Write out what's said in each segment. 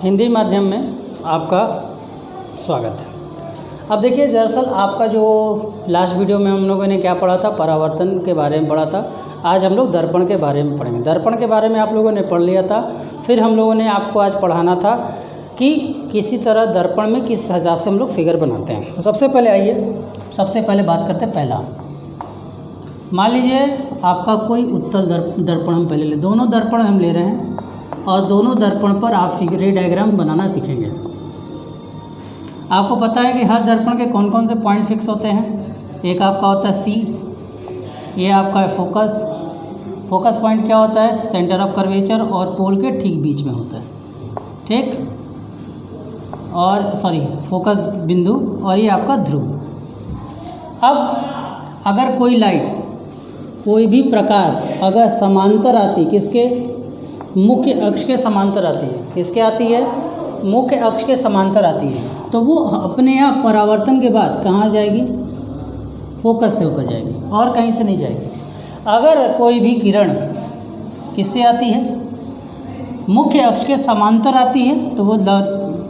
हिंदी माध्यम में आपका स्वागत है। अब देखिए, दरअसल आपका जो लास्ट वीडियो में हम लोगों ने क्या पढ़ा था, परावर्तन के बारे में पढ़ा था। आज हम लोग दर्पण के बारे में पढ़ेंगे। दर्पण के बारे में आप लोगों ने पढ़ लिया था। फिर हम लोगों ने आपको आज पढ़ाना था कि किसी तरह दर्पण में किस हिसाब से हम लोग फिगर बनाते हैं। तो सबसे पहले आइए, सबसे पहले बात करते हैं। पहला, मान लीजिए आपका कोई उत्तल दर्पण हम पहले ले, दोनों दर्पण हम ले रहे हैं और दोनों दर्पण पर आप फिगर डायग्राम बनाना सीखेंगे। आपको पता है कि हर दर्पण के कौन कौन से पॉइंट फिक्स होते हैं। एक आपका होता है सी, ये आपका है फोकस। फोकस पॉइंट क्या होता है, सेंटर ऑफ कर्वेचर और पोल के ठीक बीच में होता है, ठीक। और सॉरी, फोकस बिंदु, और ये आपका ध्रुव। अब अगर कोई लाइट, कोई भी प्रकाश अगर समांतर आती, किसके, मुख्य अक्ष के समांतर आती है, किसके आती है, मुख्य अक्ष के समांतर आती है, तो वो अपने आप परावर्तन के बाद कहाँ जाएगी, फोकस से होकर जाएगी और कहीं से नहीं जाएगी। अगर कोई भी किरण किससे आती है, मुख्य अक्ष के समांतर आती है, तो वो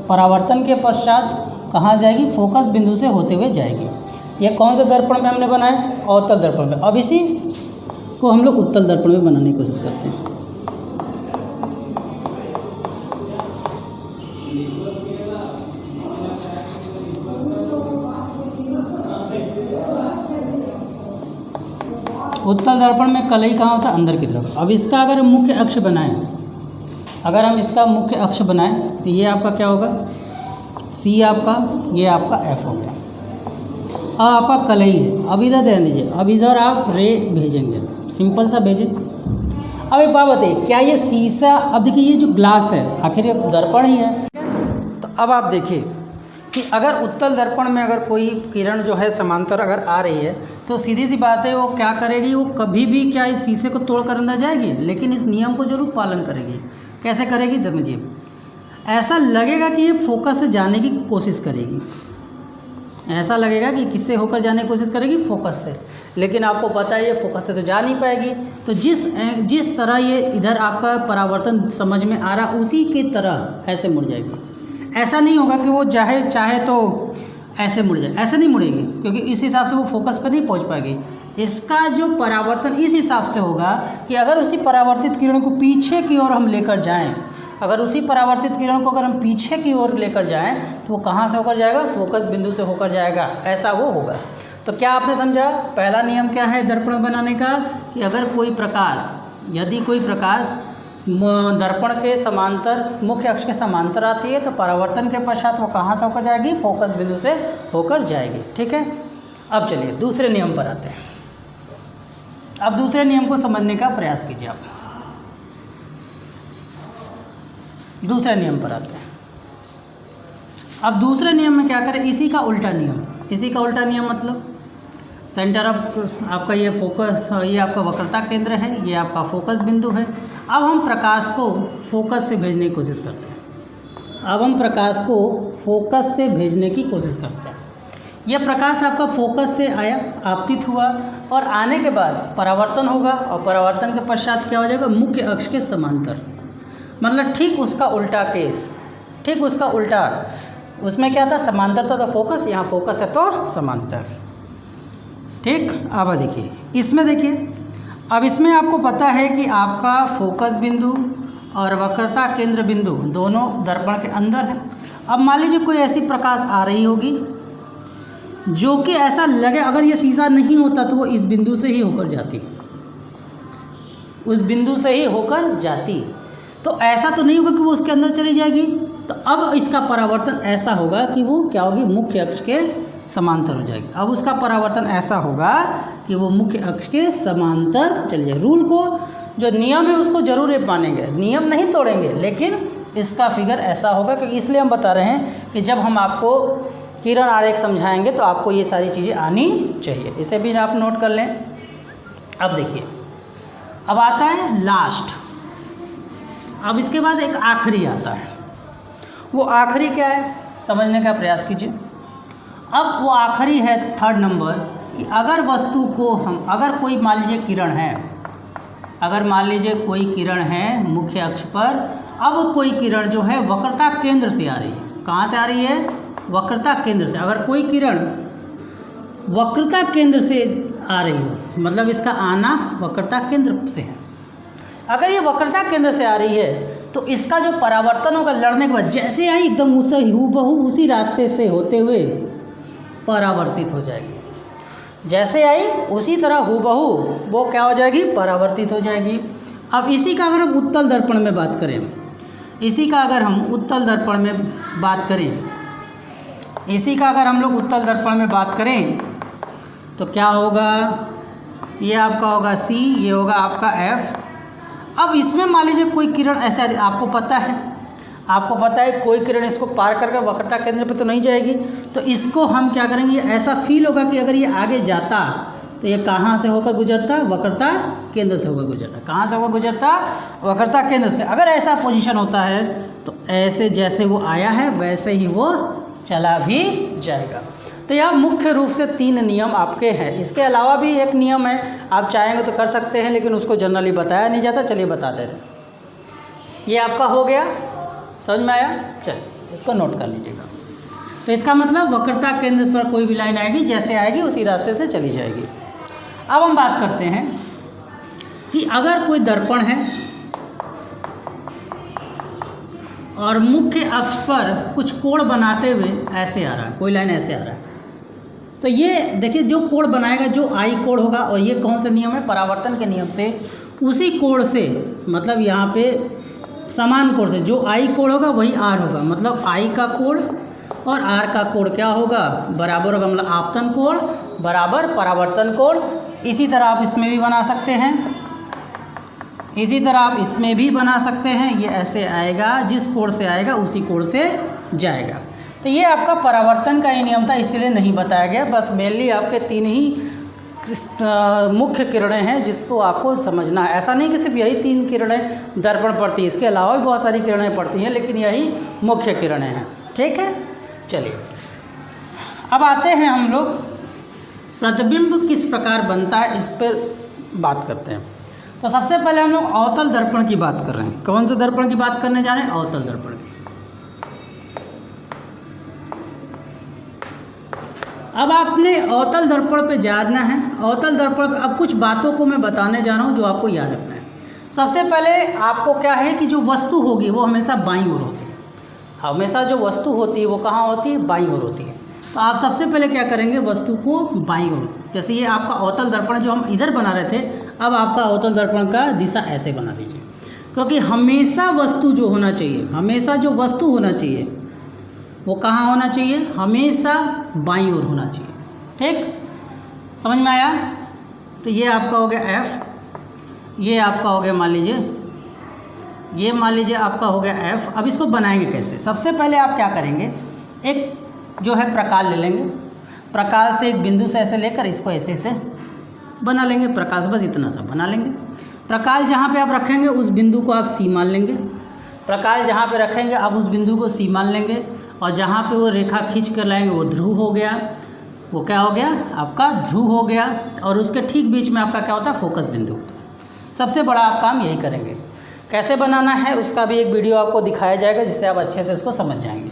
परावर्तन के पश्चात कहाँ जाएगी, फोकस बिंदु से होते हुए जाएगी। ये कौन से दर्पण में हमने बनाया, अवतल दर्पण में। अब इसी को हम लोग उत्तल दर्पण में बनाने की कोशिश करते हैं। उत्तल दर्पण में कलई कहाँ होता है, अंदर की तरफ। अब इसका अगर हम मुख्य अक्ष बनाएं, अगर हम इसका मुख्य अक्ष बनाएं तो ये आपका क्या होगा, सी आपका, ये आपका एफ हो गया। अब आपका कलई है। अब इधर ध्यान दीजिए, अब इधर आप रे भेजेंगे, सिंपल सा भेजें। अब एक बात बताइए, क्या ये शीशा, अब देखिए ये जो ग्लास है आखिर ये दर्पण ही है। तो अब आप देखिए कि अगर उत्तल दर्पण में अगर कोई किरण जो है समांतर अगर आ रही है, तो सीधी सी बात है वो क्या करेगी, वो कभी भी क्या इस शीशे को तोड़कर अंदर जाएगी, लेकिन इस नियम को जरूर पालन करेगी। कैसे करेगी, समझिए। ऐसा लगेगा कि ये फोकस से जाने की कोशिश करेगी, ऐसा लगेगा कि किससे होकर जाने की कोशिश करेगी, फोकस से। लेकिन आपको पता है ये फोकस से तो जा नहीं पाएगी। तो जिस तरह ये इधर आपका परावर्तन समझ में आ रहा, उसी की तरह ऐसे मुड़ जाएगी। ऐसा नहीं होगा कि वो चाहे तो ऐसे मुड़ जाए, ऐसे नहीं मुड़ेगी, क्योंकि इस हिसाब से वो फोकस पर नहीं पहुंच पाएगी। इसका जो परावर्तन इस हिसाब से होगा कि अगर उसी परावर्तित किरण को पीछे की ओर हम लेकर जाएं, अगर उसी परावर्तित किरण को अगर हम पीछे की ओर लेकर जाएं, तो वो कहाँ से होकर जाएगा, फोकस बिंदु से होकर जाएगा, ऐसा वो होगा। तो क्या आपने समझा, पहला नियम क्या है दर्पण बनाने का, कि अगर कोई प्रकाश, यदि कोई प्रकाश दर्पण के समांतर, मुख्य अक्ष के समांतर आती है, तो परावर्तन के पश्चात वो कहाँ से होकर जाएगी, फोकस बिंदु से होकर जाएगी, ठीक है। अब चलिए दूसरे नियम पर आते हैं। अब दूसरे नियम को समझने का प्रयास कीजिए आप। दूसरे नियम पर आते हैं। अब दूसरे नियम में क्या करें, इसी का उल्टा नियम। इसी का उल्टा नियम मतलब सेंटर ऑफ आपका ये फोकस, ये आपका वक्रता केंद्र है, ये आपका फोकस बिंदु है। अब हम प्रकाश को फोकस से भेजने की कोशिश करते हैं। अब हम प्रकाश को फोकस से भेजने की कोशिश करते हैं। यह प्रकाश आपका फोकस से आया, आपतित हुआ, और आने के बाद परावर्तन होगा, और परावर्तन के पश्चात क्या हो जाएगा, मुख्य अक्ष के समांतर। मतलब ठीक उसका उल्टा केस, ठीक उसका उल्टा। उसमें क्या था, समांतर था तो फोकस, यहाँ फोकस है तो समांतर, ठीक। अब देखिए इसमें, देखिए अब इसमें आपको पता है कि आपका फोकस बिंदु और वक्रता केंद्र बिंदु दोनों दर्पण के अंदर है। अब मान लीजिए कोई ऐसी प्रकाश आ रही होगी जो कि ऐसा लगे, अगर ये शीशा नहीं होता तो वो इस बिंदु से ही होकर जाती, उस बिंदु से ही होकर जाती। तो ऐसा तो नहीं होगा कि वो उसके अंदर चली जाएगी। तो अब इसका परावर्तन ऐसा होगा कि वो क्या होगी, मुख्य अक्ष के समांतर हो जाएगी। अब उसका परावर्तन ऐसा होगा कि वो मुख्य अक्ष के समांतर चली जाएगी। रूल को, जो नियम है उसको जरूर मानेंगे, नियम नहीं तोड़ेंगे, लेकिन इसका फिगर ऐसा होगा। क्योंकि इसलिए हम बता रहे हैं कि जब हम आपको किरण आरेख समझाएंगे तो आपको ये सारी चीज़ें आनी चाहिए। इसे भी आप नोट कर लें। अब देखिए, अब आता है लास्ट। अब इसके बाद एक आखिरी आता है। वो आखिरी क्या है, समझने का प्रयास कीजिए। अब वो आखिरी है थर्ड नंबर, कि अगर वस्तु को हम, अगर कोई मान लीजिए किरण है, अगर मान लीजिए कोई किरण है मुख्य अक्ष पर अब कोई किरण जो है वक्रता केंद्र से आ रही है, कहाँ से आ रही है? वक्रता केंद्र से। अगर कोई किरण वक्रता केंद्र से आ रही हो, मतलब इसका आना वक्रता केंद्र से है। अगर ये वक्रता केंद्र से आ रही है तो इसका जो परावर्तन होगा लड़ने के बाद जैसे आई एकदम उसे हूबहू उसी रास्ते से होते हुए परावर्तित हो जाएगी। जैसे आई उसी तरह हूबहू वो क्या हो जाएगी? परावर्तित हो जाएगी। अब इसी का अगर हम उत्तल दर्पण में बात करें, इसी का अगर हम उत्तल दर्पण में बात करें, इसी का अगर हम लोग उत्तल दर्पण में बात करें तो क्या होगा? ये आपका होगा C, ये होगा आपका F। अब इसमें मान लीजिए कोई किरण ऐसा, आपको पता है कोई किरण इसको पार कर कर वक्रता केंद्र पे तो नहीं जाएगी, तो इसको हम क्या करेंगे? ऐसा फील होगा कि अगर ये आगे जाता तो ये कहाँ से होकर गुजरता? वक्रता केंद्र से होकर गुजरता। कहाँ से होकर गुजरता? वक्रता केंद्र से। अगर ऐसा पोजीशन होता है तो ऐसे जैसे वो आया है वैसे ही वो चला भी जाएगा। तो यह मुख्य रूप से 3 नियम आपके हैं। इसके अलावा भी एक नियम है, आप चाहेंगे तो कर सकते हैं, लेकिन उसको जनरली बताया नहीं जाता। चलिए बता देते हैं। ये आपका हो गया, समझ में आया? चलिए इसको नोट कर लीजिएगा। तो इसका मतलब वक्रता केंद्र पर कोई भी लाइन आएगी, जैसे आएगी उसी रास्ते से चली जाएगी। अब हम बात करते हैं कि अगर कोई दर्पण है और मुख्य अक्ष पर कुछ कोण बनाते हुए ऐसे आ रहा है, कोई लाइन ऐसे आ रहा है, तो ये देखिए जो कोण बनाएगा, जो आई कोण होगा, और ये कौन सा नियम है? परावर्तन के नियम से। उसी कोण से, मतलब यहाँ पे समान कोण से जो आई कोण होगा वही आर होगा, मतलब आई का कोण और आर का कोण क्या होगा? बराबर होगा, मतलब आपतन कोण बराबर परावर्तन कोण। इसी तरह आप इसमें भी बना सकते हैं, इसी तरह आप इसमें भी बना सकते हैं। ये ऐसे आएगा, जिस कोण से आएगा उसी कोण से जाएगा। तो ये आपका परावर्तन का ही नियम था, इसलिए नहीं बताया गया। बस मेनली आपके 3 ही मुख्य किरणें हैं जिसको आपको समझना है। ऐसा नहीं कि सिर्फ यही 3 किरणें दर्पण पड़ती है, इसके अलावा भी बहुत सारी किरणें पड़ती हैं, लेकिन यही मुख्य किरणें हैं। ठीक है, चलिए अब आते हैं हम लोग प्रतिबिंब किस प्रकार बनता है, इस पर बात करते हैं। तो सबसे पहले हम लोग अवतल दर्पण की बात कर रहे हैं। कौन से दर्पण की बात करने जा रहे हैं? अवतल दर्पण की। अब आपने अवतल दर्पण पे जानना है। अवतल दर्पण अब कुछ बातों को मैं बताने जा रहा हूँ जो आपको याद रखना है। सबसे पहले आपको क्या है कि जो वस्तु होगी वो हमेशा बाईं ओर होती है। हमेशा जो वस्तु होती है वो कहाँ होती है? बाईं ओर होती है। तो आप सबसे पहले क्या करेंगे? वस्तु को बाईं ओर, जैसे ये आपका अवतल दर्पण जो हम इधर बना रहे थे, अब आपका अवतल दर्पण का दिशा ऐसे बना दीजिए, क्योंकि हमेशा वस्तु जो होना चाहिए, हमेशा जो वस्तु होना चाहिए वो कहाँ होना चाहिए? हमेशा बाईं ओर होना चाहिए। ठीक, समझ में आया? तो ये आपका हो गया F, ये आपका हो गया मान लीजिए, ये मान लीजिए आपका हो गया F। अब इसको बनाएंगे कैसे? सबसे पहले आप क्या करेंगे? एक जो है प्रकाल ले लेंगे, प्रकाल से एक बिंदु से ऐसे लेकर इसको ऐसे से बना लेंगे। प्रकाल से बस इतना सा बना लेंगे। प्रकाल जहाँ पे आप रखेंगे उस बिंदु को आप C मान लेंगे। प्रकाल जहाँ पे रखेंगे आप उस बिंदु को C मान लेंगे, और जहाँ पे वो रेखा खींच कर लाएंगे वो ध्रुव हो गया। वो क्या हो गया? आपका ध्रुव हो गया। और उसके ठीक बीच में आपका क्या होता है? फोकस बिंदु होता है। सबसे बड़ा आप काम यही करेंगे। कैसे बनाना है उसका भी एक वीडियो आपको दिखाया जाएगा, जिससे आप अच्छे से उसको समझ जाएंगे।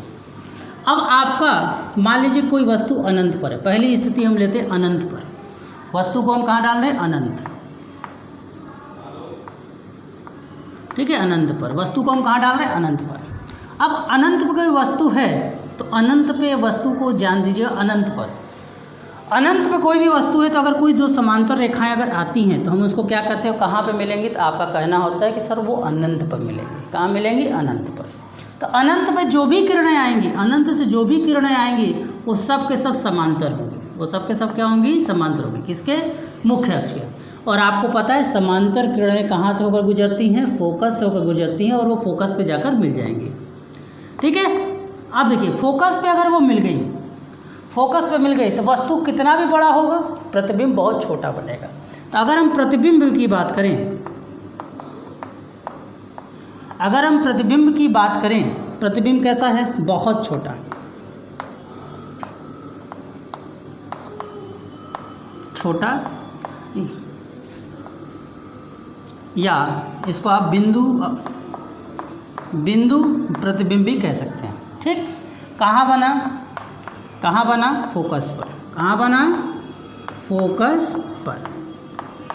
अब आपका मान लीजिए कोई वस्तु अनंत पर है। पहली स्थिति हम लेते हैं अनंत पर। वस्तु को हम कहाँ डाल रहे हैं? अनंत। ठीक है, अनंत पर वस्तु को हम कहाँ डाल रहे हैं? अनंत पर। अब अनंत पर कोई वस्तु है तो अनंत पे वस्तु को जान दीजिए अनंत पर। अनंत पे कोई भी वस्तु है तो अगर कोई 2 समांतर रेखाएं अगर आती हैं तो हम उसको क्या कहते हैं? कहाँ पे मिलेंगी? तो आपका कहना होता है कि सर वो अनंत पर मिलेंगी। कहाँ मिलेंगी? अनंत पर। तो अनंत पे जो भी किरणें आएंगी, अनंत से जो भी किरणें आएंगी वो सब के सब समांतर होंगी। वो सब के सब क्या होंगी? समांतर होंगी। किसके? मुख्य अक्ष के। और आपको पता है समांतर किरणें कहाँ से होकर गुजरती हैं? फोकस से होकर गुजरती हैं, और वो फोकस पे जाकर मिल जाएंगी। ठीक है, अब देखिए फोकस पे अगर वो मिल गई, फोकस पे मिल गई तो वस्तु कितना भी बड़ा होगा, प्रतिबिंब बहुत छोटा बनेगा। तो अगर हम प्रतिबिंब की बात करें, अगर हम प्रतिबिंब की बात करें, प्रतिबिंब कैसा है? बहुत छोटा। छोटा, या इसको आप बिंदु बिंदु प्रतिबिंब भी कह सकते हैं। ठीक, कहाँ बना फोकस पर। कहाँ बना? फोकस पर।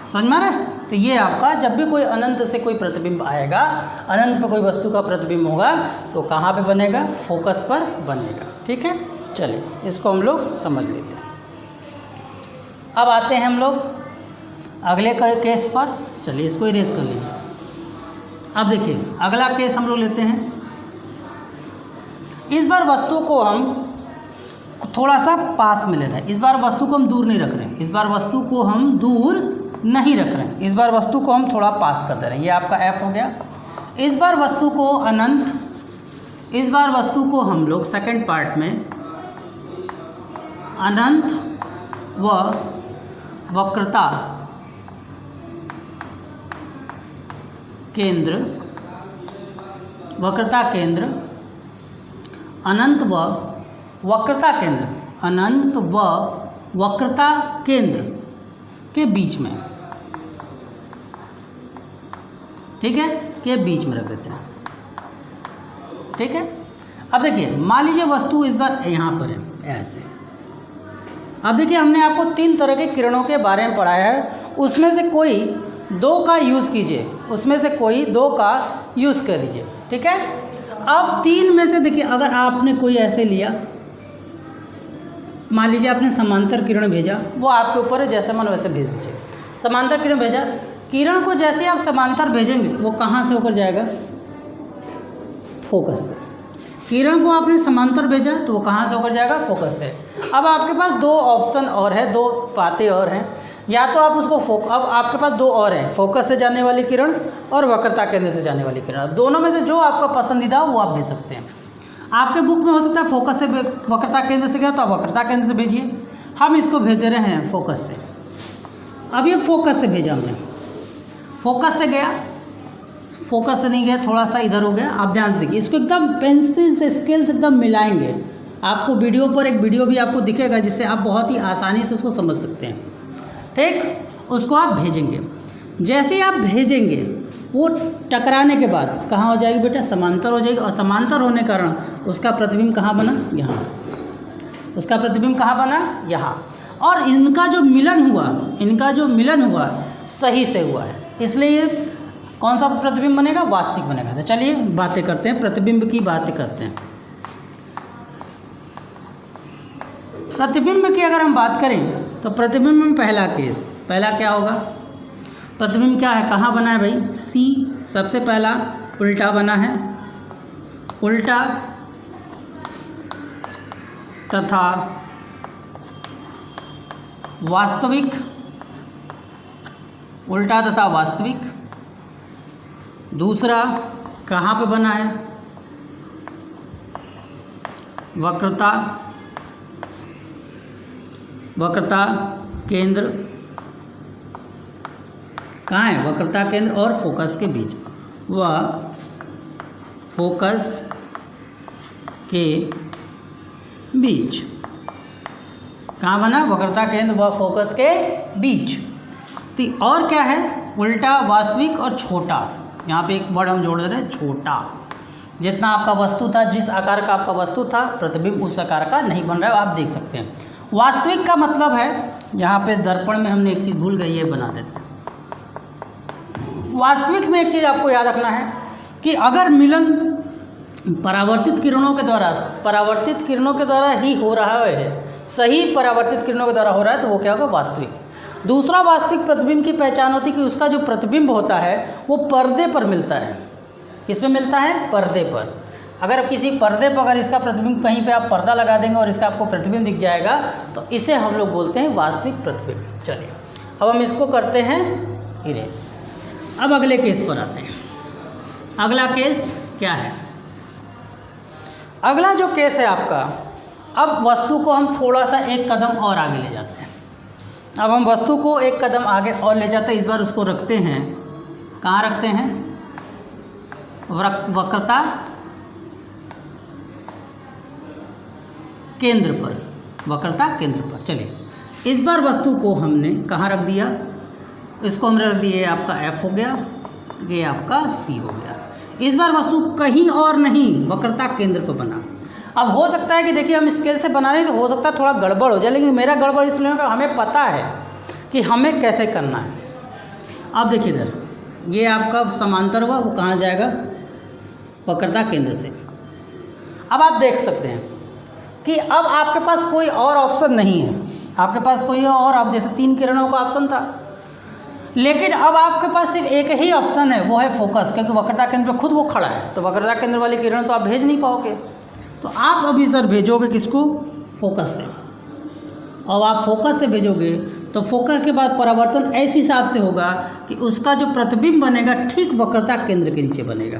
समझ में आ रहा है? तो ये आपका जब भी कोई अनंत से कोई प्रतिबिंब आएगा, अनंत पे कोई वस्तु का प्रतिबिंब होगा तो कहाँ पे बनेगा? फोकस पर बनेगा। ठीक है, चलिए इसको हम लोग समझ लेते हैं। अब आते हैं हम लोग अगले केस पर। चलिए इसको इरेज कर लीजिए। अब देखिए अगला केस हम लोग लेते हैं। इस बार वस्तु को हम थोड़ा सा पास में ले रहे हैं। इस बार वस्तु को हम दूर नहीं रख रहे हैं। इस बार वस्तु को हम दूर नहीं रख रहे हैं। इस बार वस्तु को हम थोड़ा पास कर दे रहे हैं। ये आपका F हो गया। इस बार वस्तु को अनंत, इस बार वस्तु को हम लोग सेकंड पार्ट में अनंत व वक्रता केंद्र, वक्रता केंद्र, अनंत व वक्रता केंद्र, अनंत व वक्रता केंद्र के बीच में, ठीक है, के बीच में रख देते हैं। ठीक है, अब देखिए मान लीजिए वस्तु इस बार यहाँ पर है ऐसे। अब देखिए हमने आपको 3 तरह के किरणों के बारे में पढ़ाया है, उसमें से कोई 2 का यूज़ कीजिए, उसमें से कोई 2 का यूज़ कर लीजिए। ठीक है, अब 3 में से देखिए अगर आपने कोई ऐसे लिया, मान लीजिए आपने समांतर किरण भेजा, वो आपके ऊपर है, जैसे मन वैसे भेज दीजिए। समांतर किरण भेजा, किरण को जैसे आप समांतर भेजेंगे वो कहाँ से होकर जाएगा? फोकस से। किरण को आपने समांतर भेजा तो वो कहाँ से होकर जाएगा? फोकस से। अब आपके पास 2 ऑप्शन और है, 2 बातें और हैं। या तो आप उसको अब आपके पास 2 और हैं, फोकस से जाने वाली किरण और वक्रता केंद्र से जाने वाली किरण। दोनों में से जो आपका पसंदीदा हो वो आप भेज सकते हैं। आपके बुक में हो सकता है फोकस से वक्रता केंद्र से गया तो आप वक्रता केंद्र से भेजिए। हम इसको भेज दे रहे हैं फोकस से। अब ये फोकस से भेजा हमने, फोकस से गया, फोकस से नहीं गया, थोड़ा सा इधर हो गया। आप ध्यान से देखिए, इसको एकदम पेंसिल से स्केल से एकदम मिलाएंगे। आपको वीडियो पर एक वीडियो भी आपको दिखेगा जिससे आप बहुत ही आसानी से उसको समझ सकते हैं। ठीक, उसको आप भेजेंगे। जैसे आप भेजेंगे वो टकराने के बाद कहाँ हो जाएगी बेटा? समांतर हो जाएगी। और समांतर होने के कारण उसका प्रतिबिंब कहाँ बना? यहाँ। उसका प्रतिबिंब कहाँ बना? यहाँ। और इनका जो मिलन हुआ सही से हुआ है, इसलिए कौन सा प्रतिबिंब बनेगा? वास्तविक बनेगा। तो चलिए बातें करते हैं, प्रतिबिंब की बातें करते हैं। प्रतिबिंब की अगर हम बात करें तो प्रतिबिंब में पहला केस, पहला क्या होगा? प्रतिबिंब क्या है? कहाँ बना है भाई? सी। सबसे पहला उल्टा बना है, उल्टा तथा वास्तविक, उल्टा तथा वास्तविक। दूसरा कहाँ पे बना है? वक्रता, वक्रता केंद्र। कहाँ है? वक्रता केंद्र और फोकस के बीच, वह फोकस के बीच। कहाँ बना? वक्रता केंद्र व फोकस के बीच। तो और क्या है? उल्टा, वास्तविक और छोटा। यहाँ पे एक वर्ड हम जोड़ रहे हैं, छोटा। जितना आपका वस्तु था, जिस आकार का आपका वस्तु था, प्रतिबिंब उस आकार का नहीं बन रहा है, आप देख सकते हैं। वास्तविक का मतलब है, यहाँ पे दर्पण में हमने एक चीज़ भूल गई, ये बना देते हैं। वास्तविक में एक चीज़ आपको याद रखना है कि अगर मिलन परावर्तित किरणों के द्वारा ही हो रहा है, सही परावर्तित किरणों के द्वारा हो रहा है, तो वो क्या होगा? वास्तविक। दूसरा वास्तविक प्रतिबिंब की पहचान होती है कि उसका जो प्रतिबिंब होता है वो पर्दे पर मिलता है। किस पे मिलता है? पर्दे पर। अगर किसी पर्दे पर अगर इसका प्रतिबिंब, कहीं पे आप पर्दा लगा देंगे और इसका आपको प्रतिबिंब दिख जाएगा, तो इसे हम लोग बोलते हैं वास्तविक प्रतिबिंब। चलिए अब हम इसको करते हैं इरेज। अब अगले केस पर आते हैं। अगला केस क्या है? अगला जो केस है आपका, अब वस्तु को हम थोड़ा सा एक कदम और आगे ले जाते हैं। अब हम वस्तु को एक कदम आगे और ले जाते हैं। इस बार उसको रखते हैं, कहाँ रखते हैं? वक्रता केंद्र पर, वक्रता केंद्र पर। चलिए इस बार वस्तु को हमने कहाँ रख दिया? इसको हमने रख दिया, ये आपका F हो गया, ये आपका C हो गया। इस बार वस्तु कहीं और नहीं वक्रता केंद्र पर बना। अब हो सकता है कि देखिए हम स्केल से बना रहे हैं तो हो सकता है थोड़ा गड़बड़ हो जाए, लेकिन मेरा गड़बड़ इसलिए होगा हमें पता है कि हमें कैसे करना है। अब देखिए इधर ये आपका समांतर हुआ, वो कहाँ जाएगा, वक्रता केंद्र से। अब आप देख सकते हैं कि अब आपके पास कोई और ऑप्शन नहीं है, आपके पास कोई और, अब जैसे 3 किरणों का ऑप्शन था, लेकिन अब आपके पास सिर्फ एक ही ऑप्शन है, वो है फोकस, क्योंकि वक्रता केंद्र पे खुद वो खड़ा है, तो वक्रता केंद्र वाली किरण तो आप भेज नहीं पाओगे। तो आप अभी सर भेजोगे किसको, फोकस से। और आप फोकस से भेजोगे तो फोकस के बाद परावर्तन ऐसे हिसाब से होगा कि उसका जो प्रतिबिंब बनेगा ठीक वक्रता केंद्र के नीचे बनेगा।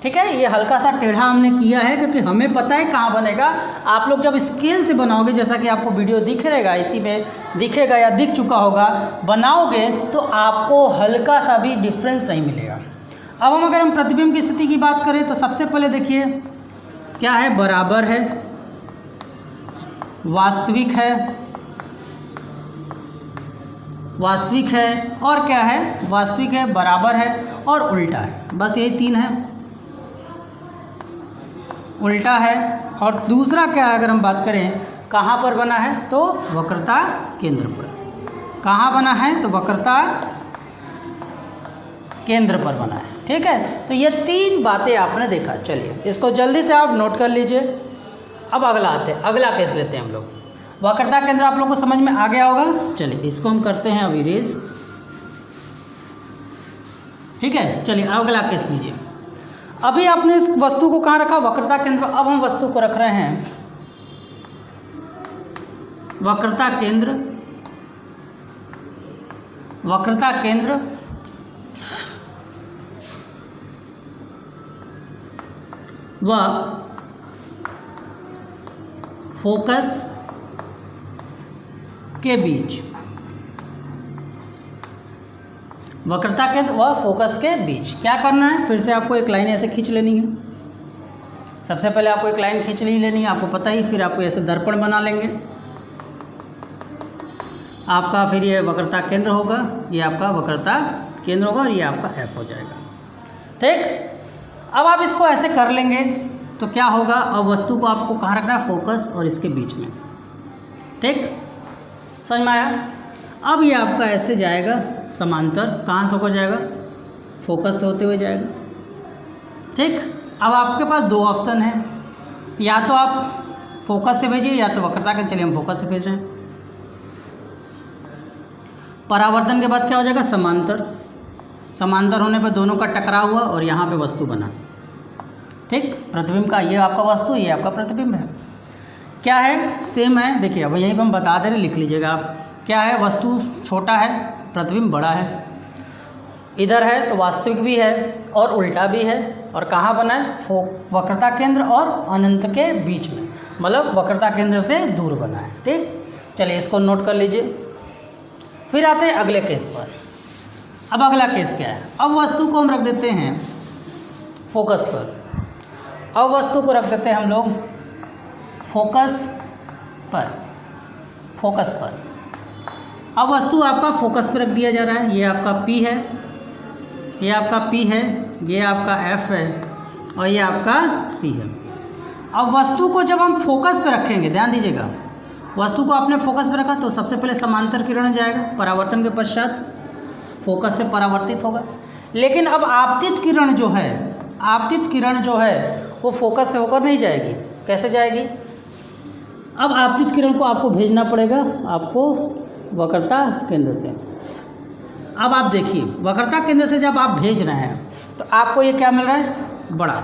ठीक है, ये हल्का सा टेढ़ा हमने किया है क्योंकि हमें पता है कहाँ बनेगा। आप लोग जब स्केल से बनाओगे, जैसा कि आपको वीडियो दिख रहेगा, इसी में दिखेगा या दिख चुका होगा, बनाओगे तो आपको हल्का सा भी डिफरेंस नहीं मिलेगा। अब हम अगर हम प्रतिबिंब की स्थिति की बात करें तो सबसे पहले देखिए क्या है, बराबर है, वास्तविक है, वास्तविक है और क्या है, वास्तविक है, बराबर है और उल्टा है। बस यही 3 है, उल्टा है और दूसरा क्या है, अगर हम बात करें कहाँ पर बना है तो वक्रता केंद्र पर। कहाँ बना है तो वक्रता केंद्र पर बना है। ठीक है, तो ये 3 बातें आपने देखा। चलिए इसको जल्दी से आप नोट कर लीजिए। अब अगला आते हैं, अगला केस लेते हैं हम लोग। वक्रता केंद्र आप लोग को समझ में आ गया होगा। चलिए इसको हम करते हैं अभी इरेज। ठीक है, चलिए अगला केस लीजिए। अभी आपने इस वस्तु को कहाँ रखा, वक्रता केंद्र। अब हम वस्तु को रख रहे हैं वक्रता केंद्र, वक्रता केंद्र व फोकस के बीच, वक्रता केंद्र व फोकस के बीच क्या करना है, फिर से आपको एक लाइन ऐसे खींच लेनी है। सबसे पहले आपको एक लाइन खींच ही लेनी है, आपको पता ही। फिर आपको ऐसे दर्पण बना लेंगे आपका, फिर ये वक्रता केंद्र होगा, ये आपका वक्रता केंद्र होगा और ये आपका F हो जाएगा। ठीक, अब आप इसको ऐसे कर लेंगे तो क्या होगा, अब वस्तु को आपको कहाँ रखना है, फोकस और इसके बीच में। ठीक, समझ में आया। अब ये आपका ऐसे जाएगा समांतर, कहाँ से होकर जाएगा, फोकस से होते हुए जाएगा। ठीक, अब आपके पास 2 ऑप्शन हैं, या तो आप फोकस से भेजिए या तो वक्रता के। चलिए हम फोकस से भेज रहे हैं। परावर्तन के बाद क्या हो जाएगा, समांतर। समांतर होने पर दोनों का टकराव हुआ और यहाँ पे वस्तु बना। ठीक, प्रतिबिंब का ये आपका वस्तु, ये आपका प्रतिबिंब है। क्या है, सेम है। देखिए अब यहीं पर हम बता दे रहे, लिख लीजिएगा आप। क्या है, वस्तु छोटा है, प्रतिबिंब बड़ा है। इधर है तो वास्तविक भी है और उल्टा भी है। और कहाँ बना है, वक्रता केंद्र और अनंत के बीच में, मतलब वक्रता केंद्र से दूर बना है। ठीक, चलिए इसको नोट कर लीजिए। फिर आते हैं अगले केस पर। अब अगला केस क्या है, अब वस्तु को हम रख देते हैं फोकस पर। अब वस्तु को रख देते हैं हम लोग फोकस पर, फोकस पर। अब वस्तु आपका फोकस पर रख दिया जा रहा है। ये आपका P है, ये आपका P है, ये आपका F है और ये आपका C है। अब वस्तु को जब हम फोकस पर रखेंगे, ध्यान दीजिएगा, वस्तु को आपने फोकस पर रखा तो सबसे पहले समांतर किरण जाएगा, परावर्तन के पश्चात फोकस से परावर्तित होगा। लेकिन अब आपतित किरण जो है, आपतित किरण जो है वो फोकस से होकर नहीं जाएगी। कैसे जाएगी, अब आपतित किरण को आपको भेजना पड़ेगा आपको वक्रता केंद्र से। अब आप देखिए, वक्रता केंद्र से जब आप भेज रहे हैं तो आपको ये क्या मिल रहा है, बड़ा,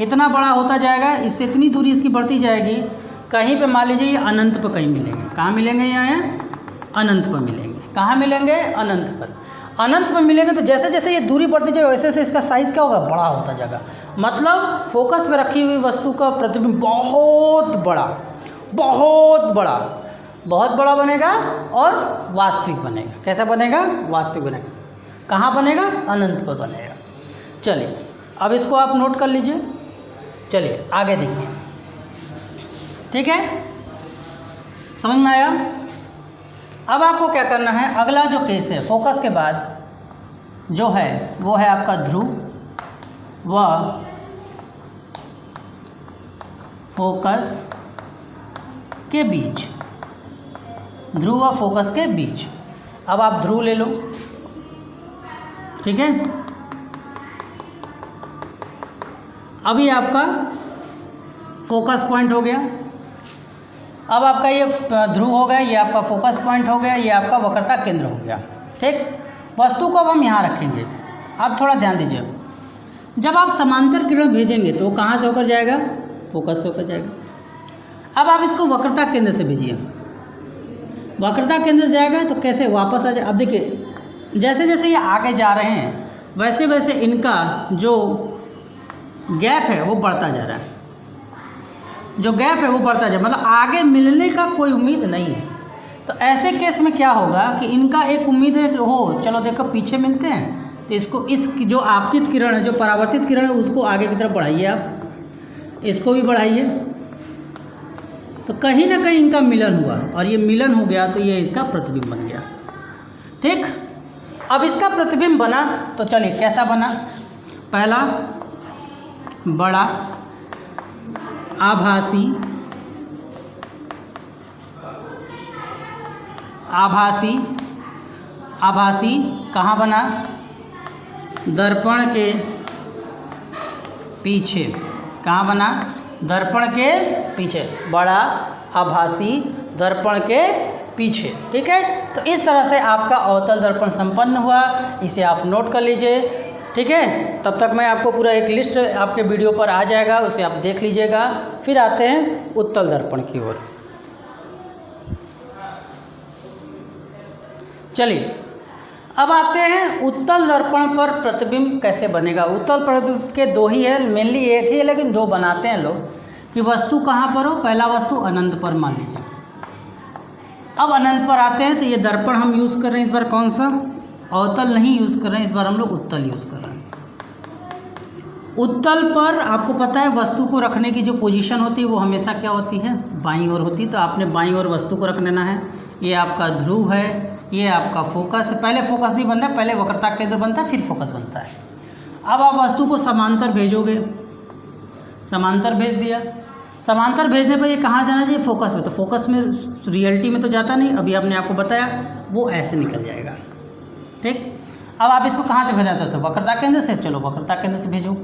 इतना बड़ा होता जाएगा। इससे इतनी दूरी इसकी बढ़ती जाएगी। कहीं पे मान लीजिए ये अनंत पर कहीं मिलेंगे। कहाँ मिलेंगे, यहाँ अनंत पर मिलेंगे। कहाँ मिलेंगे, अनंत पर। अनंत पर मिलेंगे तो जैसे जैसे ये दूरी बढ़ती जाएगी वैसे वैसे इसका साइज़ क्या होगा, बड़ा होता जाएगा। मतलब फोकस में रखी हुई वस्तु का प्रतिबिंब बहुत बड़ा, बहुत बड़ा, बहुत बड़ा बनेगा और वास्तविक बनेगा। कैसा बनेगा, वास्तविक बनेगा। कहाँ बनेगा, अनंत पर बनेगा। चलिए अब इसको आप नोट कर लीजिए। चलिए आगे देखिए। ठीक है, समझ में आया। अब आपको क्या करना है, अगला जो केस है, फोकस के बाद जो है वो है आपका ध्रुव। व फोकस के बीच, ध्रुव व फोकस के बीच। अब आप ध्रुव ले लो, ठीक है। अभी आपका फोकस पॉइंट हो गया। अब आपका ये ध्रुव हो गया, ये आपका फोकस पॉइंट हो गया, ये आपका वक्रता केंद्र हो गया, ठीक। वस्तु को अब हम यहाँ रखेंगे। अब थोड़ा ध्यान दीजिए, जब आप समांतर किरण भेजेंगे तो वो कहाँ से होकर जाएगा? फोकस से होकर जाएगा। अब आप इसको वक्रता केंद्र से भेजिए, वक्रता केंद्र से जाएगा तो कैसे वापस आ जाए। अब देखिए, जैसे जैसे ये आगे जा रहे हैं वैसे वैसे इनका जो गैप है वो बढ़ता जा रहा है, जो गैप है वो बढ़ता जा, मतलब आगे मिलने का कोई उम्मीद नहीं है। तो ऐसे केस में क्या होगा कि इनका एक उम्मीद है कि हो चलो देखो पीछे मिलते हैं, तो इसको इस जो आपतित किरण है, जो परावर्तित किरण है, उसको आगे की तरफ बढ़ाइए, आप इसको भी बढ़ाइए। तो कहीं ना कहीं इनका मिलन हुआ और ये मिलन हो गया तो ये इसका प्रतिबिंब बन गया, ठीक। अब इसका प्रतिबिंब बना तो चलिए कैसा बना। पहला बड़ा आभासी कहाँ बना? दर्पण के पीछे। कहाँ बना? दर्पण के पीछे। बड़ा आभासी दर्पण के पीछे, ठीक है। तो इस तरह से आपका अवतल दर्पण संपन्न हुआ। इसे आप नोट कर लीजिए, ठीक है। तब तक मैं आपको पूरा एक लिस्ट आपके वीडियो पर आ जाएगा, उसे आप देख लीजिएगा। फिर आते हैं उत्तल दर्पण की ओर। चलिए अब आते हैं उत्तल दर्पण पर प्रतिबिंब कैसे बनेगा। उत्तल प्रतिबिंब के दो ही है, मेनली एक ही है, लेकिन दो बनाते हैं लोग कि वस्तु कहाँ पर हो। पहला वस्तु अनंत पर मान लीजिए। अब अनंत पर आते हैं तो ये दर्पण हम यूज़ कर रहे हैं इस बार कौन सा? अवतल नहीं यूज़ कर रहे हैं इस बार, हम लोग उत्तल यूज़ कर रहे हैं। उत्तल पर आपको पता है वस्तु को रखने की जो पोजीशन होती है वो हमेशा क्या होती है? बाईं ओर होती है। तो आपने बाईं ओर वस्तु को रख लेना है। ये आपका ध्रुव है, ये आपका फोकस। पहले फोकस नहीं बनता, पहले वक्रता केंद्र बनता है, फिर फोकस बनता है। अब आप वस्तु को समांतर भेजोगे, समांतर भेज दिया। समांतर भेजने पर ये कहाँ जाना चाहिए? फोकस में। तो फोकस में रियलिटी में तो जाता नहीं, अभी आपने आपको बताया, वो ऐसे निकल जाएगा, ठीक। अब आप इसको कहाँ से भेजा चाहते हो? वक्रता केंद्र से। चलो वक्रता केंद्र से भेजो,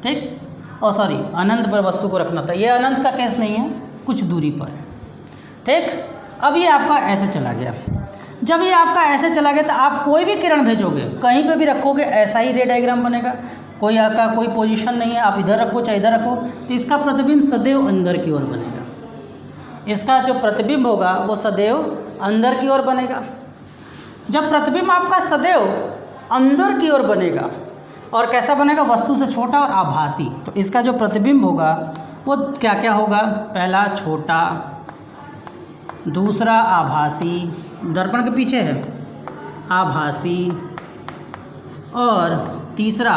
ठीक। और सॉरी, अनंत पर वस्तु को रखना था। ये अनंत का केस नहीं है, कुछ दूरी पर है, ठीक। अब ये आपका ऐसे चला गया। जब ये आपका ऐसे चला गया तो आप कोई भी किरण भेजोगे, कहीं पे भी रखोगे, ऐसा ही रे डायग्राम बनेगा। कोई आपका कोई पोजीशन नहीं है, आप इधर रखो चाहे इधर रखो, तो इसका प्रतिबिंब सदैव अंदर की ओर बनेगा। इसका जो प्रतिबिंब होगा वो सदैव अंदर की ओर बनेगा। जब प्रतिबिंब आपका सदैव अंदर की ओर बनेगा और कैसा बनेगा? वस्तु से छोटा और आभासी। तो इसका जो प्रतिबिंब होगा वो क्या क्या होगा? पहला छोटा, दूसरा आभासी, दर्पण के पीछे है आभासी, और तीसरा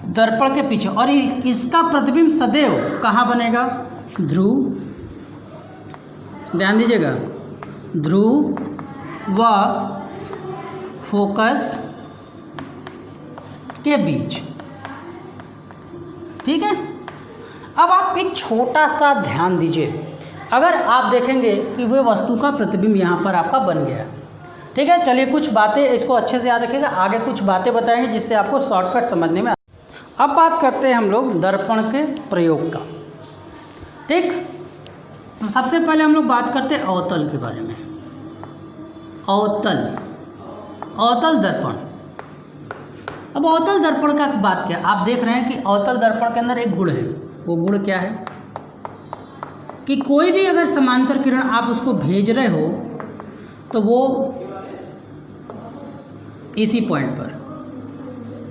दर्पण के पीछे। और इसका प्रतिबिंब सदैव कहाँ बनेगा? ध्रुव, ध्यान दीजिएगा, ध्रुव व फोकस के बीच, ठीक है। अब आप एक छोटा सा ध्यान दीजिए। अगर आप देखेंगे कि वह वस्तु का प्रतिबिंब यहाँ पर आपका बन गया, ठीक है। चलिए कुछ बातें इसको अच्छे से याद रखिएगा, आगे कुछ बातें बताएंगे जिससे आपको शॉर्टकट समझने में। अब बात करते हैं हम लोग दर्पण के प्रयोग का, ठीक। तो सबसे पहले हम लोग बात करते हैं अवतल के बारे में। अवतल दर्पण। अब अवतल दर्पण का बात क्या, आप देख रहे हैं कि अवतल दर्पण के अंदर एक गुण है। वो गुण क्या है कि कोई भी अगर समांतर किरण आप उसको भेज रहे हो तो वो इसी पॉइंट पर,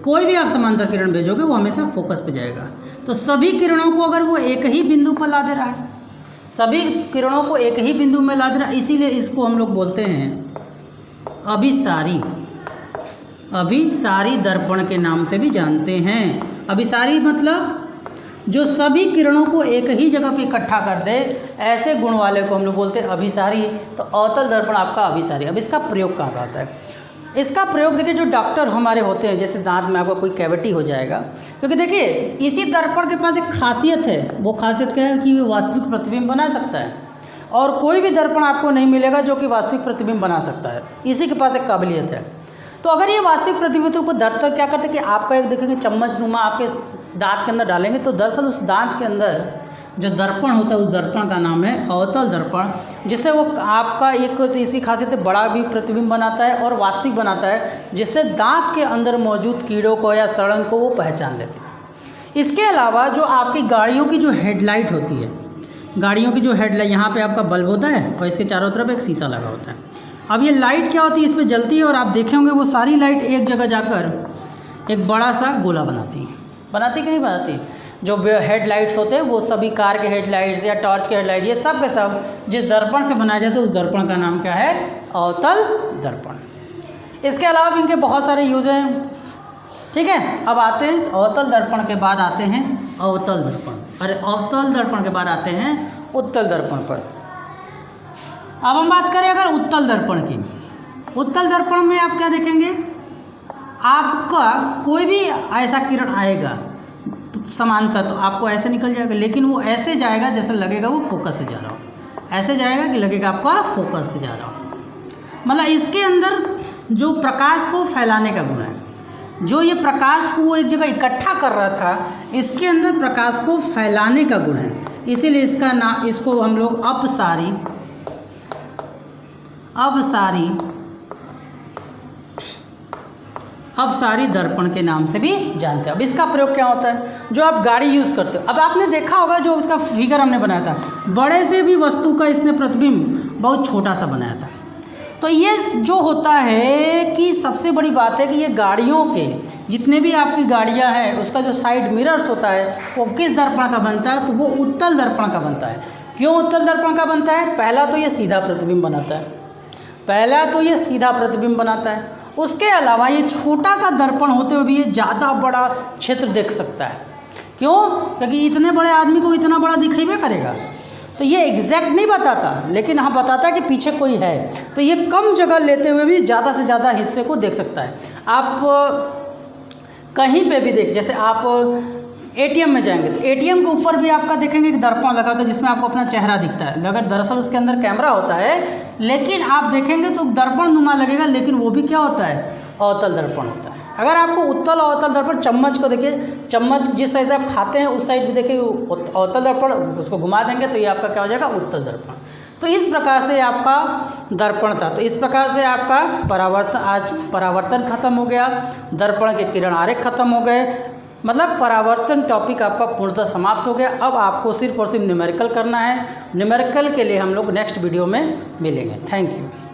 कोई भी आप समांतर किरण भेजोगे वो हमेशा फोकस पे जाएगा। तो सभी किरणों को अगर वो एक ही बिंदु पर ला दे रहा है, सभी किरणों को एक ही बिंदु में ला दे रहा है, इसीलिए इसको हम लोग बोलते हैं अभिसारी दर्पण के नाम से भी जानते हैं। अभिसारी मतलब जो सभी किरणों को एक ही जगह पे इकट्ठा कर दे, ऐसे गुण वाले को हम लोग बोलते हैं अभिसारी। तो अवतल दर्पण आपका अभिसारी। अब इसका प्रयोग कहाँ होता है? इसका प्रयोग देखिए जो डॉक्टर हमारे होते हैं, जैसे दांत में आपको कोई कैविटी हो जाएगा, क्योंकि देखिए इसी दर्पण के पास एक खासियत है, वो खासियत क्या है कि वो वास्तविक प्रतिबिंब बना सकता है, और कोई भी दर्पण आपको नहीं मिलेगा जो कि वास्तविक प्रतिबिंब बना सकता है, इसी के पास एक काबिलियत है। तो अगर ये वास्तविक प्रतिबिंब को दर्पण क्या करते हैं कि आपका एक देखेंगे चम्मच नुमा आपके दांत के अंदर डालेंगे, तो दरअसल उस दांत के अंदर जो दर्पण होता है उस दर्पण का नाम है अवतल दर्पण, जिससे वो आपका एक तो इसकी खासियत है बड़ा भी प्रतिबिंब बनाता है और वास्तविक बनाता है, जिससे दांत के अंदर मौजूद कीड़ों को या सड़न को वो पहचान लेता है। इसके अलावा जो आपकी गाड़ियों की जो हेडलाइट होती है, गाड़ियों की जो हेडलाइट, यहाँ पे आपका बल्ब होता है और इसके चारों तरफ एक शीशा लगा होता है। अब ये लाइट क्या होती है, इस पर जलती है और आप देखे होंगे वो सारी लाइट एक जगह जाकर एक बड़ा सा गोला बनाती है। बनाती कि नहीं बनाती? जो हेडलाइट्स होते हैं वो सभी कार के हेडलाइट्स या टॉर्च के हेडलाइट, ये सब के सब जिस दर्पण से बनाए जाते हैं उस दर्पण का नाम क्या है? अवतल दर्पण। इसके अलावा भी इनके बहुत सारे यूज हैं, ठीक है। अब आते हैं अवतल दर्पण के बाद आते हैं अवतल दर्पण, अरे अवतल दर्पण के बाद आते हैं उत्तल दर्पण पर। अब हम बात करें अगर उत्तल दर्पण की, उत्तल दर्पण में आप क्या देखेंगे, आपका कोई भी ऐसा किरण आएगा समांतर तो आपको ऐसे निकल जाएगा, लेकिन वो ऐसे जाएगा जैसे लगेगा वो फोकस से जा रहा हो, ऐसे जाएगा कि लगेगा आपका फोकस से जा रहा हो। मतलब इसके अंदर जो प्रकाश को फैलाने का गुण है, जो ये प्रकाश को वो एक जगह इकट्ठा कर रहा था, इसके अंदर प्रकाश को फैलाने का गुण है, इसीलिए इसका नाम, इसको हम लोग अपसारी दर्पण के नाम से भी जानते हैं। अब इसका प्रयोग क्या होता है, जो आप गाड़ी यूज़ करते हो, अब आपने देखा होगा जो इसका फिगर हमने बनाया था, बड़े से भी वस्तु का इसने प्रतिबिंब बहुत छोटा सा बनाया था। तो ये जो होता है कि सबसे बड़ी बात है कि ये गाड़ियों के जितने भी आपकी गाड़ियां हैं उसका जो साइड मिरर्स होता है वो किस दर्पण का बनता है, तो वो उत्तल दर्पण का बनता है। क्यों उत्तल दर्पण का बनता है? पहला तो ये सीधा प्रतिबिंब बनाता है, उसके अलावा ये छोटा सा दर्पण होते हुए भी ये ज़्यादा बड़ा क्षेत्र देख सकता है। क्यों? क्योंकि इतने बड़े आदमी को इतना बड़ा दिखेबे करेगा, तो ये एग्जैक्ट नहीं बताता, लेकिन हाँ बताता है कि पीछे कोई है, तो ये कम जगह लेते हुए भी ज़्यादा से ज़्यादा हिस्से को देख सकता है। आप कहीं पे भी देख, जैसे आप एटीएम में जाएंगे तो एटीएम के ऊपर भी आपका देखेंगे कि दर्पण लगा होता है जिसमें आपको अपना चेहरा दिखता है, अगर दरअसल उसके अंदर कैमरा होता है, लेकिन आप देखेंगे तो दर्पण नुमा लगेगा, लेकिन वो भी क्या होता है? अवतल दर्पण होता है। अगर आपको उत्तल अवतल दर्पण, चम्मच को देखिए, चम्मच जिस साइड से आप खाते हैं उस साइड भी देखिए अवतल दर्पण, उसको घुमा देंगे तो ये आपका क्या हो जाएगा? उत्तल दर्पण। तो इस प्रकार से आपका दर्पण था। तो इस प्रकार से आपका परावर्तन खत्म हो गया, दर्पण के किरण आरेख खत्म हो गए, मतलब परावर्तन टॉपिक आपका पूर्णतः समाप्त हो गया। अब आपको सिर्फ और सिर्फ न्यूमेरिकल करना है। न्यूमेरिकल के लिए हम लोग नेक्स्ट वीडियो में मिलेंगे। Thank you.